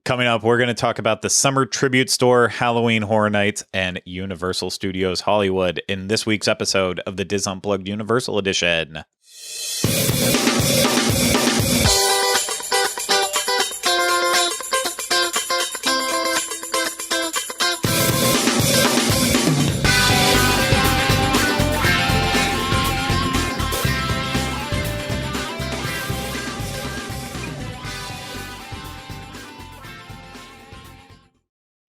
Coming up, we're going to talk about the Summer Tribute Store, Halloween Horror Nights, and Universal Studios Hollywood in this week's episode of the DIS Unplugged Universal Edition.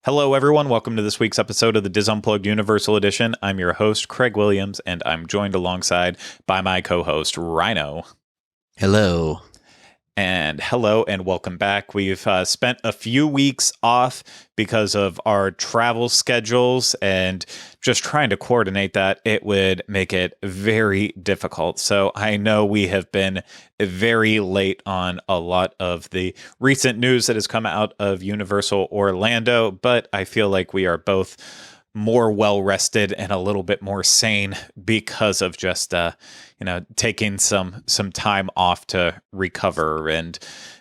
Hello, everyone. Welcome to this week's episode of the DIS Unplugged Universal Edition. I'm your host, Craig Williams, and I'm joined alongside by my co-host, Ryno. Hello. And hello and welcome back. We've spent a few weeks off because of our travel schedules and just trying to coordinate that. It would make it very difficult. So I know we have been very late on a lot of the recent news that has come out of Universal Orlando, but I feel like we are both more well-rested and a little bit more sane because of just, taking some time off to recover. And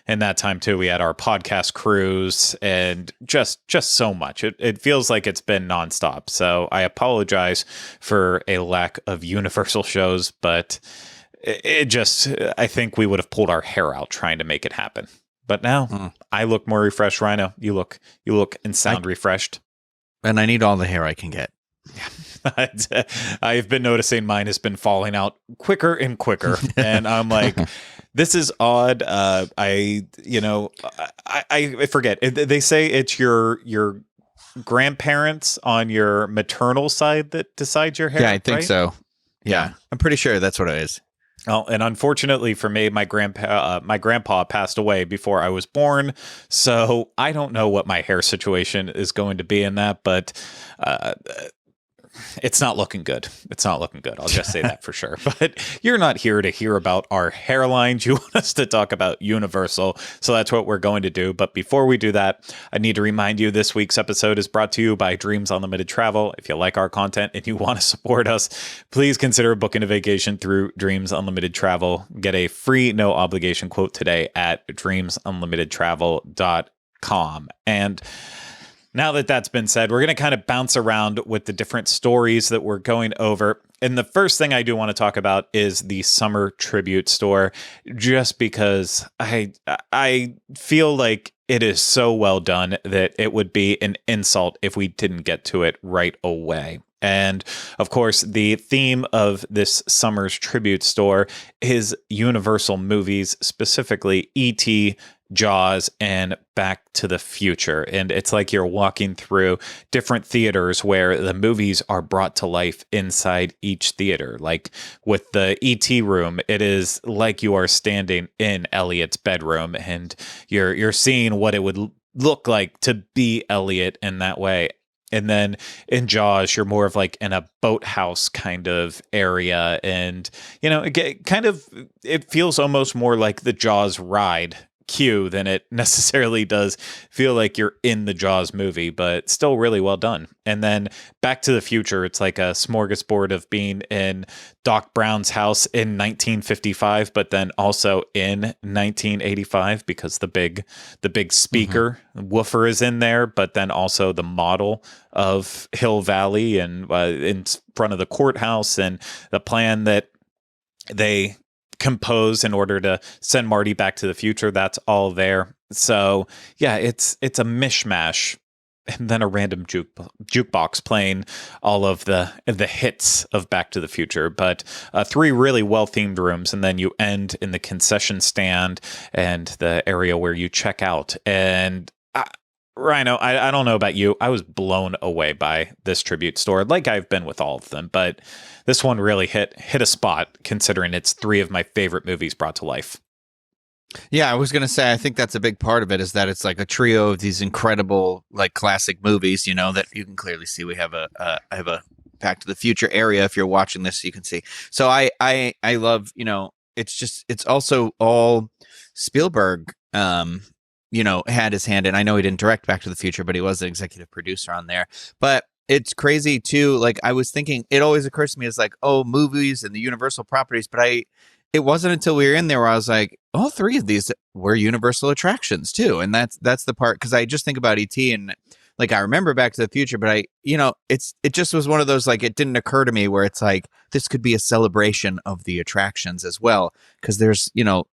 in that time, too, we had our podcast cruise and just so much. It feels like it's been nonstop. So I apologize for a lack of Universal shows, but I think we would have pulled our hair out trying to make it happen. But now I look more refreshed, Ryno. You look and sound refreshed. And I need all the hair I can get. Yeah. I've been noticing mine has been falling out quicker and quicker. And I'm like, this is odd. I forget. They say it's your grandparents on your maternal side that decide your hair. Yeah, I think right? so. Yeah, I'm pretty sure that's what it is. Oh, and unfortunately for me, my grandpa passed away before I was born, so I don't know what my hair situation is going to be in that, but it's not looking good. It's not looking good. I'll just say that for sure. But you're not here to hear about our hairlines. You want us to talk about Universal, so that's what we're going to do. But before we do that, I need to remind you this week's episode is brought to you by Dreams Unlimited Travel. If you like our content and you want to support us, please consider booking a vacation through Dreams Unlimited Travel. Get a free, no obligation quote today at dreamsunlimitedtravel.com. And now that that's been said, we're going to kind of bounce around with the different stories that we're going over. And the first thing I do want to talk about is the Summer Tribute Store, just because I feel like it is so well done that it would be an insult if we didn't get to it right away. And of course, the theme of this summer's tribute store is Universal movies, specifically E.T., Jaws, and Back to the Future. And it's like you're walking through different theaters where the movies are brought to life inside each theater. Like with the E.T. room, it is like you are standing in Elliot's bedroom and you're seeing what it would look like to be Elliot in that way. And then in Jaws, you're more of like in a boathouse kind of area. And, it feels almost more like the Jaws ride queue than it necessarily does feel like you're in the Jaws movie, but still really well done. And then Back to the Future, it's like a smorgasbord of being in Doc Brown's house in 1955, but then also in 1985 because the big speaker woofer is in there, but then also the model of Hill Valley and in front of the courthouse and the plan that they compose in order to send Marty back to the future. That's all there. So yeah, it's a mishmash, and then a random jukebox playing all of the hits of Back to the Future. But three really well themed rooms, and then you end in the concession stand and the area where you check out. And Ryno, I don't know about you. I was blown away by this tribute store, like I've been with all of them, but this one really hit a spot considering it's three of my favorite movies brought to life. Yeah, I was going to say, I think that's a big part of it, is that it's like a trio of these incredible, like, classic movies, that you can clearly see. We have I have a Back to the Future area. If you're watching this, you can see. So I love, it's also all Spielberg, had his hand in. I know he didn't direct Back to the Future, but he was an executive producer on there. But it's crazy too. Like, I was thinking, it always occurs to me as like, oh, movies and the Universal properties, but it wasn't until we were in there where I was like, all three of these were Universal attractions too. And that's the part, because I just think about ET and like I remember Back to the Future, but it just was one of those, like, it didn't occur to me where it's like this could be a celebration of the attractions as well, because there's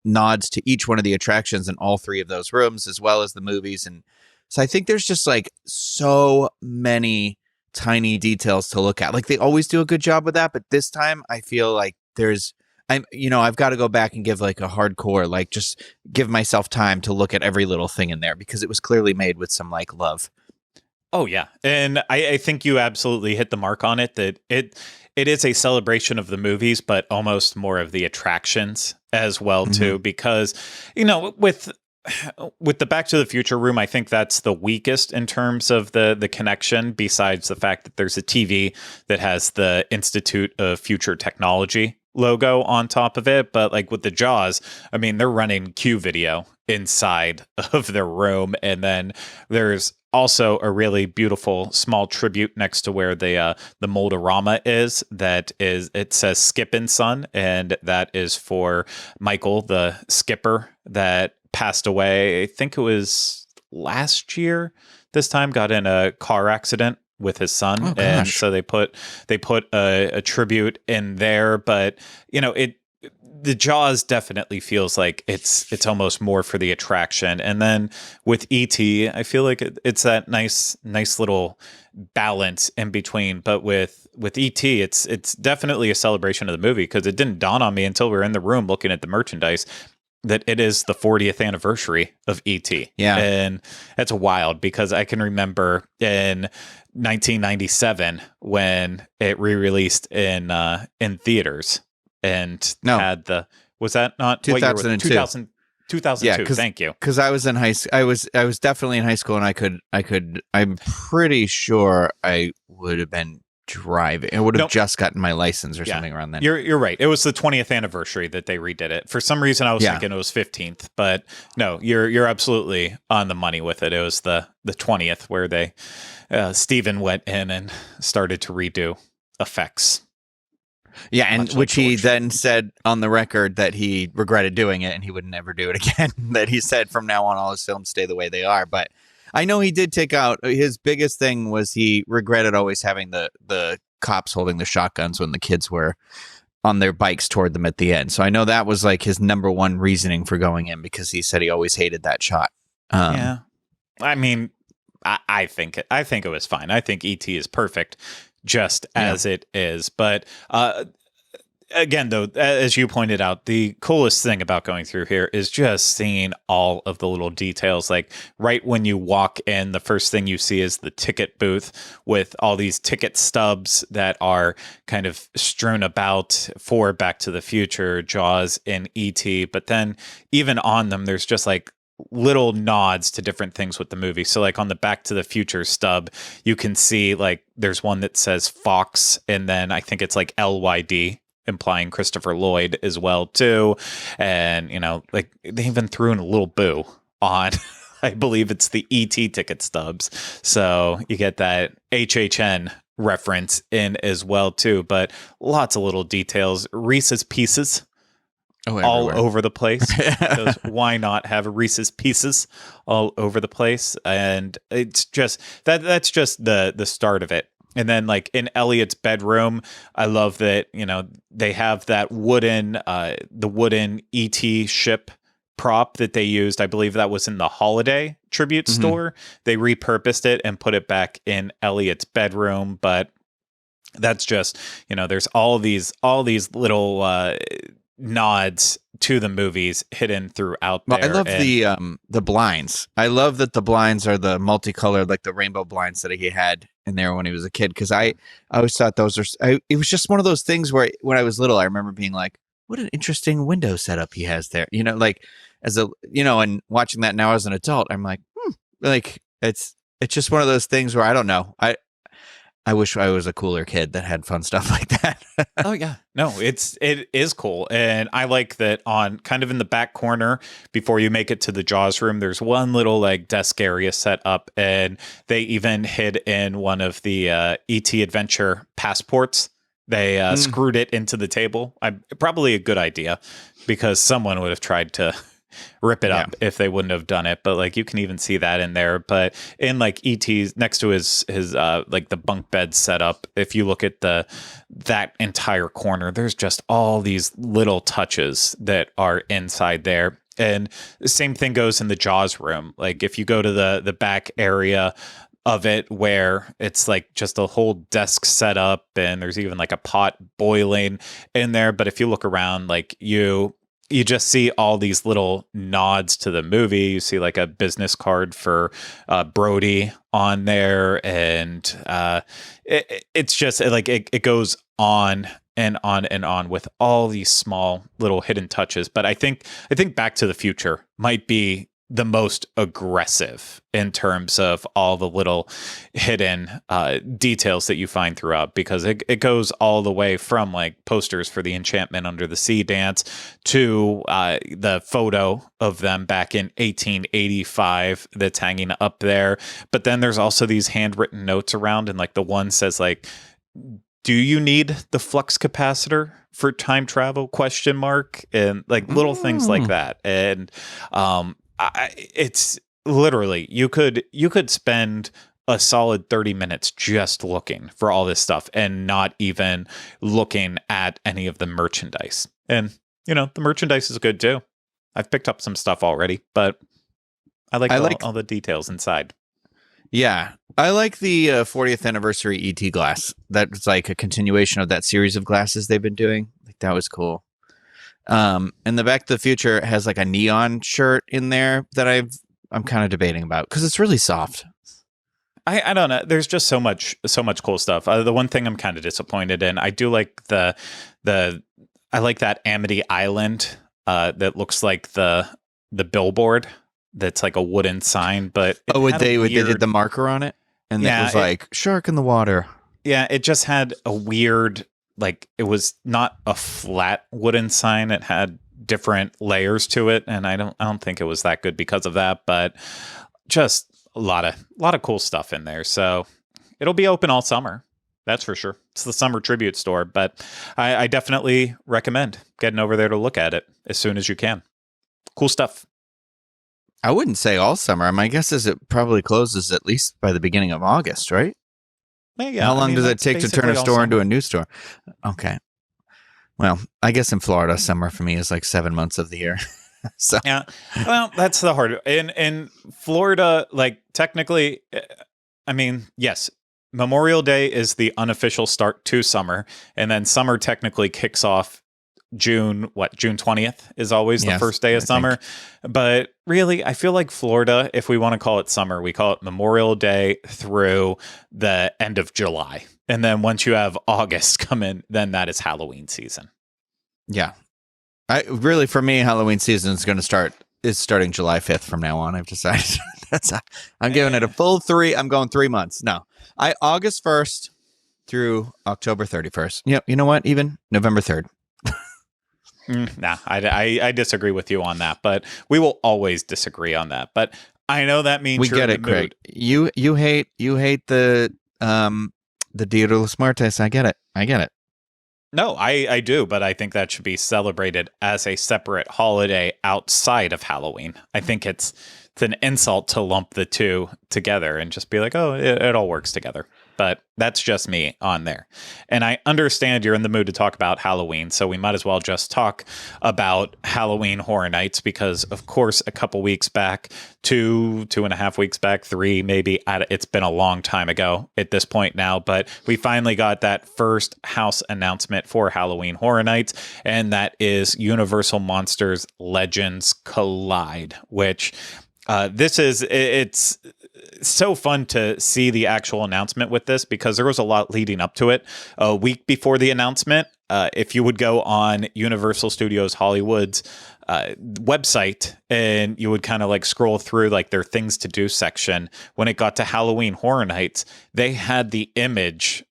nods to each one of the attractions in all three of those rooms as well as the movies. And so I think there's just like so many tiny details to look at. Like they always do a good job with that, but this time I feel like I've got to go back and give like a hardcore, like just give myself time to look at every little thing in there, because it was clearly made with some like love. Oh, yeah. And I think you absolutely hit the mark on it, that it is a celebration of the movies, but almost more of the attractions as well, too, because, with the Back to the Future room, I think that's the weakest in terms of the connection, besides the fact that there's a TV that has the Institute of Future Technology logo on top of it. But like with the Jaws, I mean, they're running Q video inside of their room. And then there's also a really beautiful small tribute next to where the Mold-A-Rama is. It says Skip and Son, and that is for Michael, the skipper that passed away. I think it was last year. This time got in a car accident with his son, and so they put a tribute in there. But the Jaws definitely feels like it's almost more for the attraction. And then with E.T., I feel like it's that nice little balance in between. But with E.T., it's definitely a celebration of the movie, because it didn't dawn on me until we were in the room looking at the merchandise that it is the 40th anniversary of E.T. Yeah. And that's wild, because I can remember in 1997 when it re-released in theaters. And was that not 2002? 2002. Yeah, Thank you. Because I was in I was definitely in high school, and I'm pretty sure I would have been driving. I would have just gotten my license or something around then. You're right. It was the 20th anniversary that they redid it. For some reason, I was thinking it was 15th, but no, you're absolutely on the money with it. It was the 20th where they Steven went in and started to redo effects. Yeah, and which he then said on the record that he regretted doing it and he would never do it again. That he said from now on all his films stay the way they are. But I know he did take out, his biggest thing was he regretted always having the cops holding the shotguns when the kids were on their bikes toward them at the end. So I know that was like his number one reasoning for going in, because he said he always hated that shot. Yeah, I mean, I think it was fine. I think E.T. is perfect just as it is. But again, though, as you pointed out, the coolest thing about going through here is just seeing all of the little details. Like right when you walk in, the first thing you see is the ticket booth with all these ticket stubs that are kind of strewn about for Back to the Future, Jaws, and E.T. But then even on them, there's just like little nods to different things with the movie. So like on the Back to the Future stub, you can see like there's one that says Fox, and then I think it's like LYD, implying Christopher Lloyd as well too. And like they even threw in a little boo on I believe it's the ET ticket stubs, so you get that HHN reference in as well too. But lots of little details, Reese's Pieces all over the place. Because why not have Reese's Pieces all over the place? And it's just that's just the start of it. And then like in Elliot's bedroom, I love that, they have that wooden ET ship prop that they used. I believe that was in the Holiday tribute store. They repurposed it and put it back in Elliot's bedroom. But that's just, there's all these little nods to the movies hidden throughout there. I love the blinds. I love that the blinds are the multicolored, like the rainbow blinds that he had in there when he was a kid. Because I always thought those are. It was just one of those things where when I was little, I remember being like, "What an interesting window setup he has there." Like as a and watching that now as an adult, I'm like, like it's just one of those things where I don't know. I wish I was a cooler kid that had fun stuff like that. Oh yeah. No, it is cool. And I like that on kind of in the back corner before you make it to the Jaws room, there's one little like desk area set up, and they even hid in one of the ET Adventure passports They screwed it into the table. Probably a good idea because someone would have tried to rip it up if they wouldn't have done it. But like you can even see that in there. But in like ET's next to his like the bunk bed setup, if you look at that entire corner, there's just all these little touches that are inside there. And the same thing goes in the Jaws room. Like if you go to the back area of it where it's like just a whole desk set up and there's even like a pot boiling in there. But if you look around, like you just see all these little nods to the movie. You see like a business card for Brody on there. And it's just like it goes on and on and on with all these small little hidden touches. But I think Back to the Future might be the most aggressive in terms of all the little hidden details that you find throughout, because it goes all the way from like posters for the Enchantment Under the Sea dance to the photo of them back in 1885 that's hanging up there. But then there's also these handwritten notes around, and like the one says like, do you need the flux capacitor for time travel ? And like little things like that. And it's literally you could spend a solid 30 minutes just looking for all this stuff and not even looking at any of the merchandise. And the merchandise is good too. I've picked up some stuff already, but I like all the details inside. Yeah, I like the 40th anniversary ET glass. That's like a continuation of that series of glasses they've been doing. Like that was cool. And the Back to the Future has like a neon shirt in there that I'm kind of debating about because it's really soft. I don't know. There's just so much cool stuff. The one thing I'm kind of disappointed in, I do like I like that Amity Island that looks like the billboard that's like a wooden sign, but they did the marker on it, and it was like shark in the water. Yeah, it just had a weird. Like it was not a flat wooden sign. It had different layers to it. And I don't think it was that good because of that, but just a lot of cool stuff in there. So it'll be open all summer. That's for sure. It's the summer tribute store, but I definitely recommend getting over there to look at it as soon as you can. Cool stuff. I wouldn't say all summer. My guess is it probably closes at least by the beginning of August, right? Yeah, how long does it take to turn a store into a new store? Okay. Well, I guess in Florida, summer for me is like 7 months of the year. So yeah, well, that's the hard. In Florida, like technically, I mean, yes, Memorial Day is the unofficial start to summer, and then summer technically kicks off June 20th is always the first day of summer. But really, I feel like Florida, if we want to call it summer, we call it Memorial Day through the end of July. And then once you have August come in, then that is Halloween season. Yeah. For me, Halloween season is starting July 5th from now on. I've decided I'm giving it a full 3. I'm going 3 months. No, August 1st through October 31st. Yep. You know what? Even November 3rd. Nah, I disagree with you on that, but we will always disagree on that. But I know that means we get it, Craig. You hate the Dia de los Muertos. I get it. No, I do, but I think that should be celebrated as a separate holiday outside of Halloween. I think it's an insult to lump the two together and just be like, oh, it all works together. But that's just me on there. And I understand you're in the mood to talk about Halloween, so we might as well just talk about Halloween Horror Nights because, of course, a couple weeks back, 2.5 weeks back, 3 maybe, it's been a long time ago at this point now, but we finally got that first house announcement for Halloween Horror Nights, and that is Universal Monsters Legends Collide, which... it's so fun to see the actual announcement with this because there was a lot leading up to it. A week before the announcement, if you would go on Universal Studios Hollywood's website and you would kind of like scroll through like their things to do section, when it got to Halloween Horror Nights, they had the image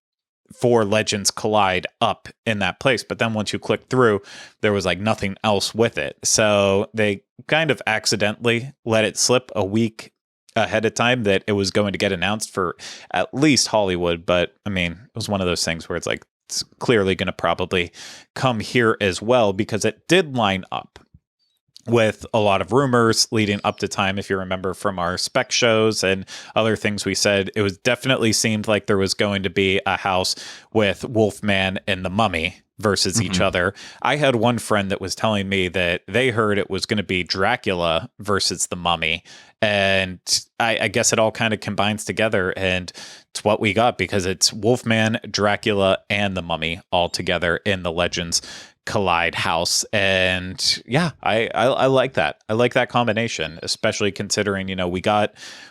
for Legends Collide up in that place. But then once you click through, there was like nothing else with it. So they kind of accidentally let it slip a week ahead of time that it was going to get announced for at least Hollywood. But I mean, it was one of those things where it's like it's clearly going to probably come here as well, because it did line up with a lot of rumors leading up to time. If you remember from our spec shows and other things we said, it was definitely seemed like there was going to be a house with Wolfman and the Mummy versus each other. I had one friend that was telling me that they heard it was going to be Dracula versus the Mummy. And I guess it all kind of combines together, and it's what we got, because it's Wolfman, Dracula, and the Mummy all together in the Legends Collide house. And yeah, I like that. I like that combination, especially considering,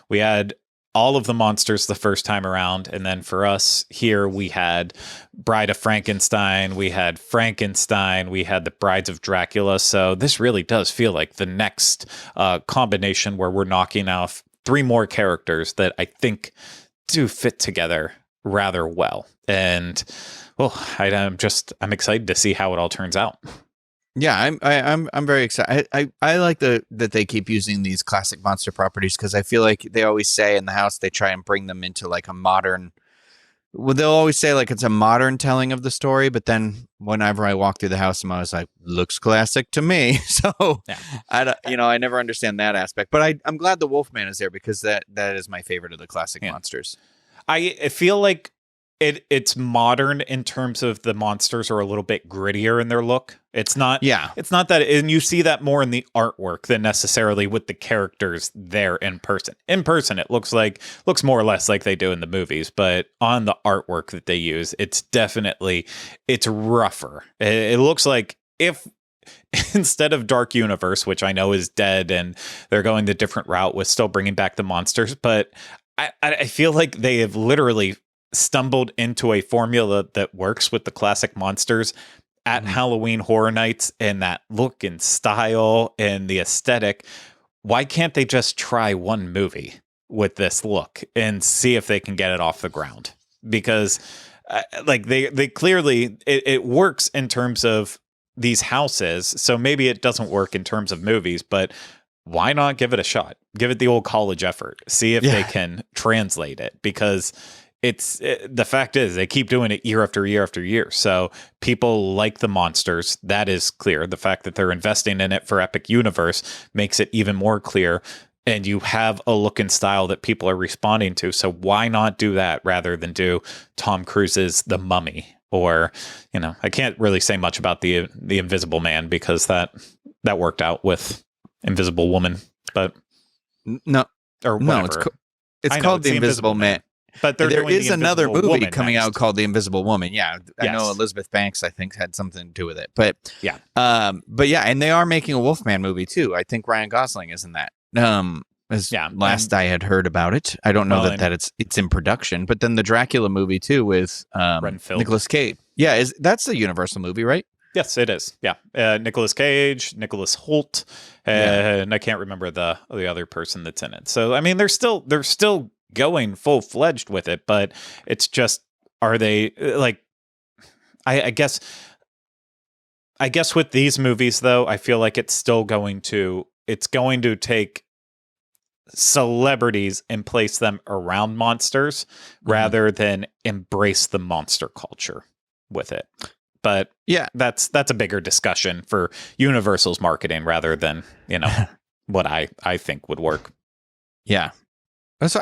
we had all of the monsters the first time around, and then for us here we had Bride of Frankenstein, we had the Brides of Dracula. So this really does feel like the next combination where we're knocking off 3 more characters that I think do fit together rather well. And I'm excited to see how it all turns out. Yeah, I'm very excited. I like that they keep using these classic monster properties, because I feel like they always say in the house they try and bring them into like a modern. Well, they'll always say like it's a modern telling of the story, but then whenever I walk through the house, I'm always like, looks classic to me. So yeah. I never understand that aspect. But I'm glad the Wolfman is there, because that is my favorite of the classic monsters. I feel like it's modern in terms of the monsters are a little bit grittier in their look. It's not that, and you see that more in the artwork than necessarily with the characters there in person. In person, it looks more or less like they do in the movies, but on the artwork that they use, it's rougher. It looks like if instead of Dark Universe, which I know is dead, and they're going the different route with still bringing back the monsters, but I feel like they have literally stumbled into a formula that works with the classic monsters at Halloween Horror Nights, and that look and style and the aesthetic. Why can't they just try one movie with this look and see if they can get it off the ground? Because they clearly, it works in terms of these houses. So maybe it doesn't work in terms of movies, but why not give it a shot? Give it the old college effort. See if they can translate it, because the fact is they keep doing it year after year after year. So people like the monsters. That is clear. The fact that they're investing in it for Epic Universe makes it even more clear. And you have a look and style that people are responding to. So why not do that rather than do Tom Cruise's The Mummy? Or, I can't really say much about the Invisible Man, because that worked out with Invisible Woman. But no, it's called The Invisible Man. But there is another movie coming next. out called The Invisible Woman. Yeah, I know Elizabeth Banks, I think, had something to do with it. But yeah, and they are making a Wolfman movie too. I think Ryan Gosling is in that. Last I had heard about it. I don't know that it's in production. But then the Dracula movie too with Nicolas Cage. Yeah, that's a Universal movie, right? Yes, it is. Yeah, Nicolas Cage, Nicholas Hoult, and I can't remember the other person that's in it. So I mean, they're still going full-fledged with it, but it's just, are they like, I guess with these movies though, I feel like it's going to take celebrities and place them around monsters rather than embrace the monster culture with it. But yeah, that's a bigger discussion for Universal's marketing rather than, what I think would work. Yeah. So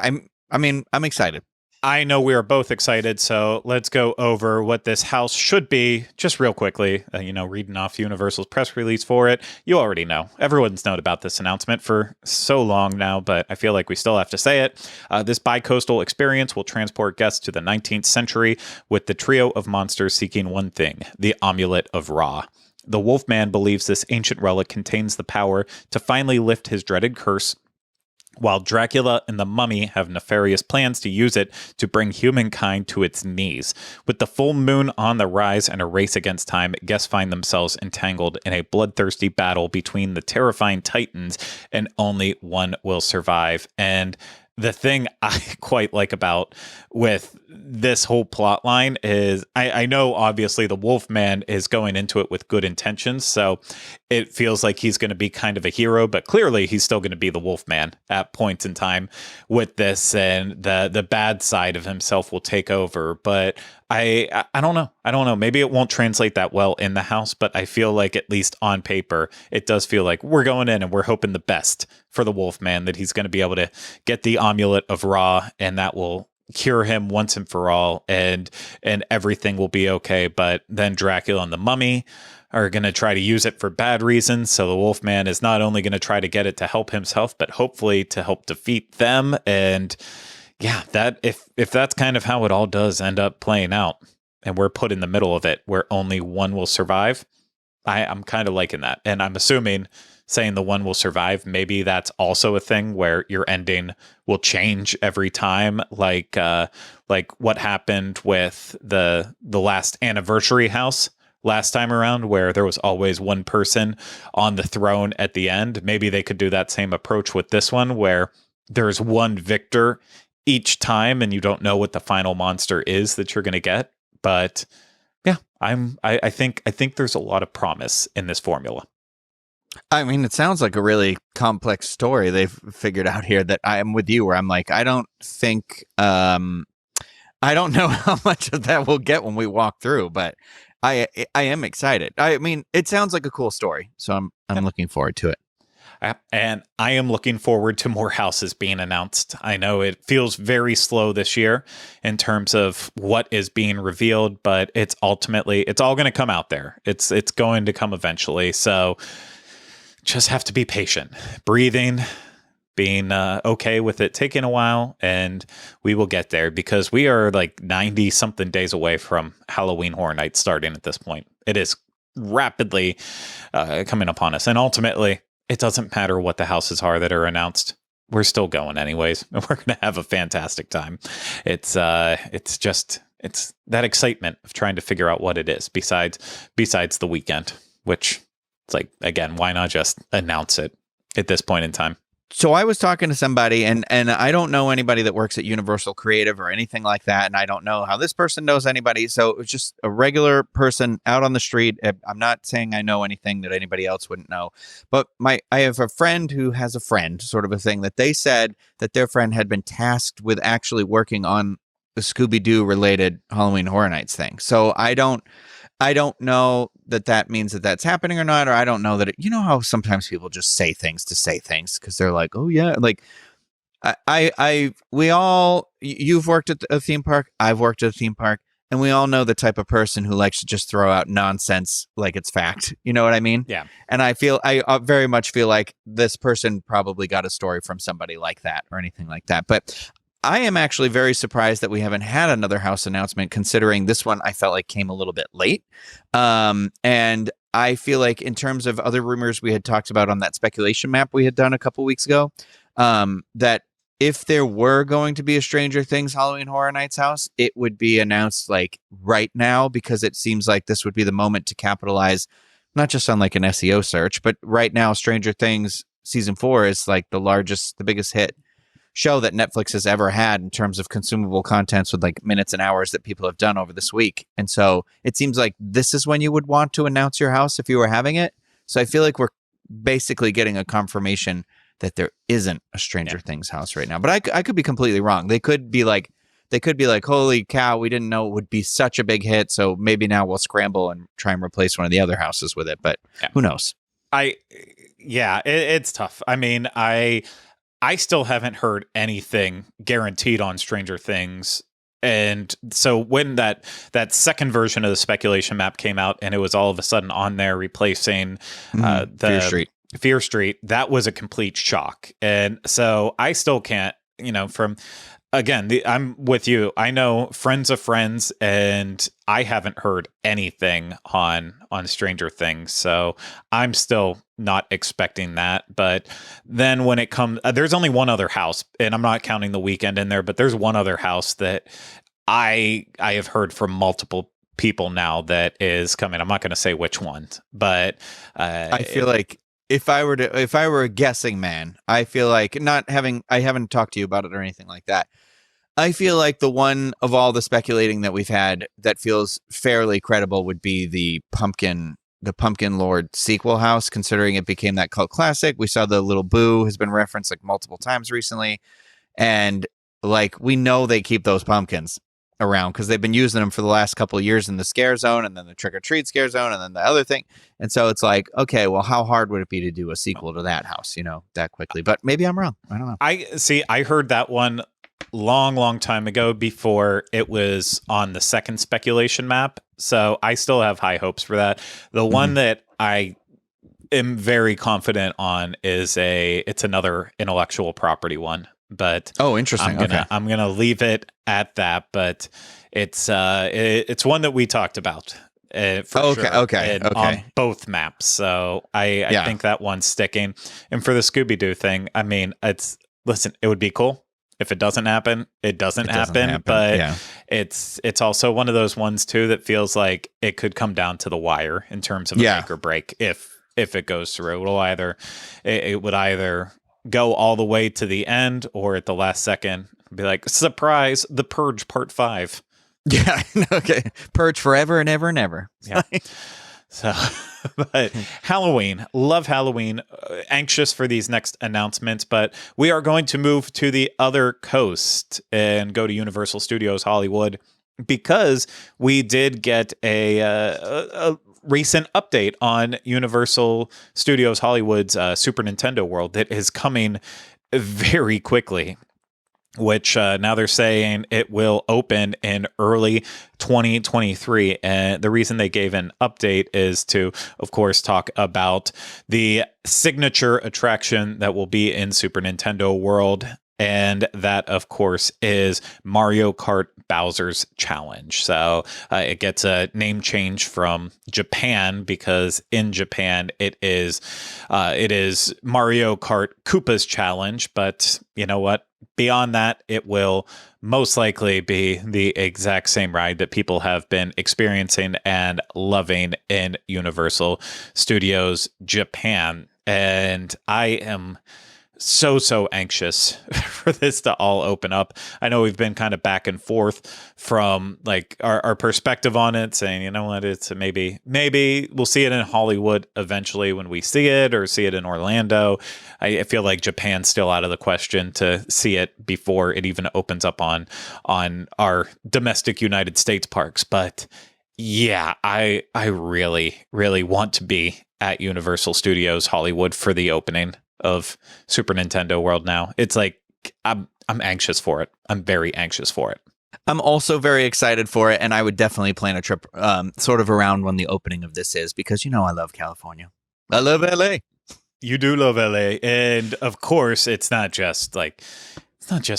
I'm excited. I know we are both excited, so let's go over what this house should be just real quickly. Reading off Universal's press release for it. You already know. Everyone's known about this announcement for so long now, but I feel like we still have to say it. This bi-coastal experience will transport guests to the 19th century with the trio of monsters seeking one thing, the Amulet of Ra. The Wolfman believes this ancient relic contains the power to finally lift his dreaded curse, while Dracula and the Mummy have nefarious plans to use it to bring humankind to its knees. With the full moon on the rise and a race against time, guests find themselves entangled in a bloodthirsty battle between the terrifying titans, and only one will survive. And the thing I quite like about with this whole plot line is I know obviously the Wolfman is going into it with good intentions, so it feels like he's going to be kind of a hero, but clearly he's still going to be the Wolfman at points in time with this, and the bad side of himself will take over. But I don't know. I don't know. Maybe it won't translate that well in the house, but I feel like at least on paper, it does feel like we're going in and we're hoping the best for the Wolfman, that he's going to be able to get the amulet of Ra, and that will cure him once and for all, and everything will be okay. But then Dracula and the Mummy are going to try to use it for bad reasons. So the Wolfman is not only going to try to get it to help himself, but hopefully to help defeat them. And yeah, that if that's kind of how it all does end up playing out, and we're put in the middle of it where only one will survive, I'm kind of liking that. And I'm assuming saying the one will survive, maybe that's also a thing where your ending will change every time, like what happened with the last anniversary house last time around, where there was always one person on the throne at the end. Maybe they could do that same approach with this one, where there's one victor each time, and you don't know what the final monster is that you're going to get. But yeah, I think there's a lot of promise in this formula. I mean, it sounds like a really complex story they've figured out here, that I am with you, where I'm like, I don't know how much of that we'll get when we walk through, but I am excited. I mean, it sounds like a cool story, so I'm looking forward to it. And I am looking forward to more houses being announced. I know it feels very slow this year in terms of what is being revealed, but it's all going to come out there. It's going to come eventually. So just have to be patient, breathing, being okay with it taking a while, and we will get there, because we are like 90 something days away from Halloween Horror Nights starting at this point. It is rapidly coming upon us. And ultimately, it doesn't matter what the houses are that are announced. We're still going anyways, and we're going to have a fantastic time. It's that excitement of trying to figure out what it is besides the weekend, which it's like, again, why not just announce it at this point in time? So I was talking to somebody, and I don't know anybody that works at Universal Creative or anything like that, and I don't know how this person knows anybody. So it was just a regular person out on the street. I'm not saying I know anything that anybody else wouldn't know, but I have a friend who has a friend, sort of a thing, that they said that their friend had been tasked with actually working on the Scooby-Doo related Halloween Horror Nights thing. So I don't know that means that that's happening or not, or I don't know that you know how sometimes people just say things to say things because they're like, oh yeah, like you've worked at a theme park, I've worked at a theme park, and we all know the type of person who likes to just throw out nonsense like it's fact. You know what I mean? Yeah. And I very much feel like this person probably got a story from somebody like that or anything like that. But I am actually very surprised that we haven't had another house announcement, considering this one I felt like came a little bit late. And I feel like in terms of other rumors we had talked about on that speculation map we had done a couple weeks ago, that if there were going to be a Stranger Things Halloween Horror Nights house, it would be announced like right now, because it seems like this would be the moment to capitalize, not just on like an SEO search, but right now Stranger Things season 4 is like the biggest hit show that Netflix has ever had in terms of consumable contents, with like minutes and hours that people have done over this week. And so it seems like this is when you would want to announce your house if you were having it. So I feel like we're basically getting a confirmation that there isn't a Stranger Things house right now. But I could be completely wrong. They could be like, holy cow, we didn't know it would be such a big hit, so maybe now we'll scramble and try and replace one of the other houses with it. But who knows? It's tough. I mean, I still haven't heard anything guaranteed on Stranger Things. And so when that second version of the speculation map came out, and it was all of a sudden on there replacing the Fear Street, that was a complete shock. And so I still can't, I'm with you. I know friends of friends, and I haven't heard anything on Stranger Things. So I'm still not expecting that. But then when it comes, there's only one other house, and I'm not counting the weekend in there, but there's one other house that I have heard from multiple people now that is coming. I'm not going to say which one, but I feel like if I were a guessing man, I feel like I haven't talked to you about it or anything like that. I feel like the one of all the speculating that we've had that feels fairly credible would be the Pumpkin Lord sequel house, considering it became that cult classic. We saw the little Boo has been referenced like multiple times recently. And like, we know they keep those pumpkins. around because they've been using them for the last couple of years in the scare zone and then the trick or treat scare zone and then the other thing. And so it's like, okay, well, how hard would it be to do a sequel to that house, that quickly? But maybe I'm wrong. I don't know. I heard that one long time ago before it was on the second speculation map. So I still have high hopes for that. The one that I am very confident on is it's another intellectual property one. But interesting. I'm gonna leave it at that. But it's one that we talked about. Okay. On both maps. So I think that one's sticking. And for the Scooby-Doo thing, I mean, it would be cool. If it doesn't happen, it doesn't happen. But it's also one of those ones too that feels like it could come down to the wire in terms of a make or break. If it goes through, it would either go all the way to the end or at the last second be like, surprise, The Purge Part 5. Yeah. Okay. Purge forever and ever and ever. Yeah. So, but Halloween, love Halloween, anxious for these next announcements, but we are going to move to the other coast and go to Universal Studios Hollywood because we did get a recent update on Universal Studios Hollywood's Super Nintendo World that is coming very quickly. Which now they're saying it will open in early 2023. And the reason they gave an update is to, of course, talk about the signature attraction that will be in Super Nintendo World. And that, of course, is Mario Kart Bowser's Challenge. So it gets a name change from Japan because in Japan it is Mario Kart Koopa's Challenge. But you know what? Beyond that, it will most likely be the exact same ride that people have been experiencing and loving in Universal Studios Japan. And I am so anxious for this to all open up. I know we've been kind of back and forth from like our perspective on it, saying, you know what, it's maybe we'll see it in Hollywood eventually when we see it, or see it in Orlando. I feel like Japan's still out of the question to see it before it even opens up on our domestic United States parks. But yeah, I really want to be at Universal Studios Hollywood for the opening of Super Nintendo World now. It's like I'm anxious for it. I'm very anxious for it. I'm also very excited for it, and I would definitely plan a trip sort of around when the opening of this is, because I love California. I love LA. You do love LA, and of course it's not just the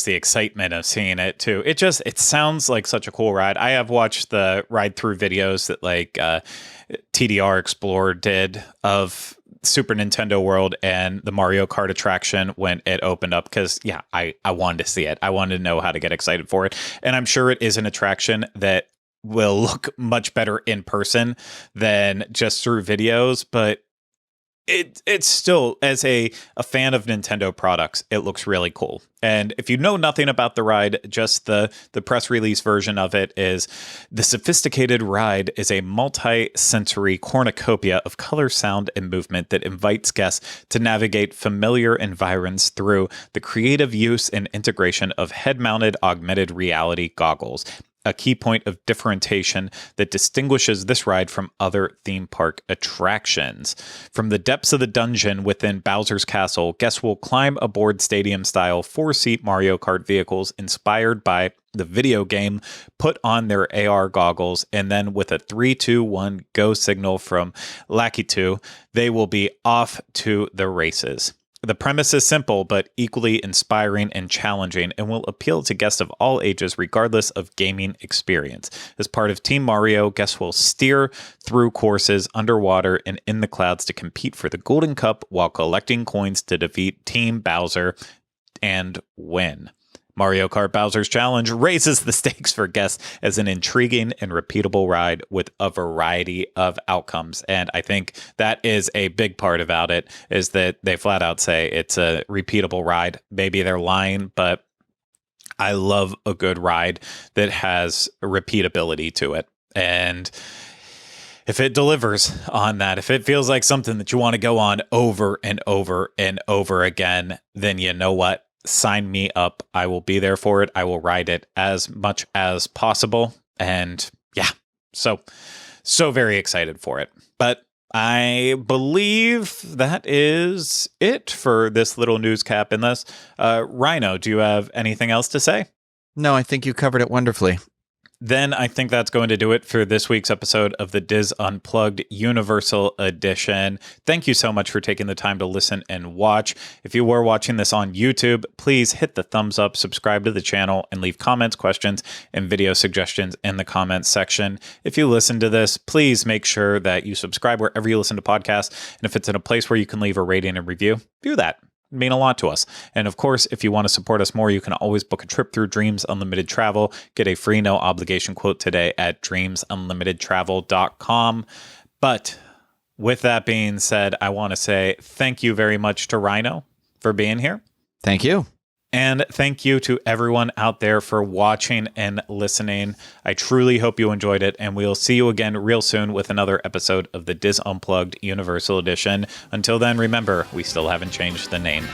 excitement of seeing it too. It sounds like such a cool ride. I have watched the ride through videos that TDR Explorer did of Super Nintendo World and the Mario Kart attraction when it opened up, because I wanted to see it. I wanted to know how to get excited for it, and I'm sure it is an attraction that will look much better in person than just through videos. But it's still, as a fan of Nintendo products, it looks really cool. And if you know nothing about the ride, just the press release version of it is: the sophisticated ride is a multi-sensory cornucopia of color, sound, and movement that invites guests to navigate familiar environs through the creative use and integration of head-mounted augmented reality goggles, a key point of differentiation that distinguishes this ride from other theme park attractions. From the depths of the dungeon within Bowser's Castle, guests will climb aboard stadium-style four-seat Mario Kart vehicles inspired by the video game, put on their AR goggles, and then with a 3, 2, 1 go signal from Lakitu, they will be off to the races. The premise is simple, but equally inspiring and challenging, and will appeal to guests of all ages regardless of gaming experience. As part of Team Mario, guests will steer through courses underwater and in the clouds to compete for the Golden Cup while collecting coins to defeat Team Bowser and win. Mario Kart Bowser's Challenge raises the stakes for guests as an intriguing and repeatable ride with a variety of outcomes. And I think that is a big part about it, is that they flat out say it's a repeatable ride. Maybe they're lying, but I love a good ride that has repeatability to it. And if it delivers on that, if it feels like something that you want to go on over and over and over again, then you know what? sign me up. I will be there for it. I will ride it as much as possible. And yeah, so very excited for it. But I believe that is it for this little news cap. Unless, Ryno, do you have anything else to say? No, I think you covered it wonderfully. Then I think that's going to do it for this week's episode of the DIS Unplugged Universal Edition. Thank you so much for taking the time to listen and watch. If you were watching this on YouTube, please hit the thumbs up, subscribe to the channel, and leave comments, questions, and video suggestions in the comments section. If you listen to this, please make sure that you subscribe wherever you listen to podcasts. And if it's in a place where you can leave a rating and review, do that. Mean a lot to us. And of course, if you want to support us more, you can always book a trip through Dreams Unlimited Travel. Get a free no obligation quote today at dreamsunlimitedtravel.com. But with that being said, I want to say thank you very much to Ryno for being here. Thank you. And thank you to everyone out there for watching and listening. I truly hope you enjoyed it, and we'll see you again real soon with another episode of the DIS Unplugged Universal Edition. Until then, remember, we still haven't changed the name.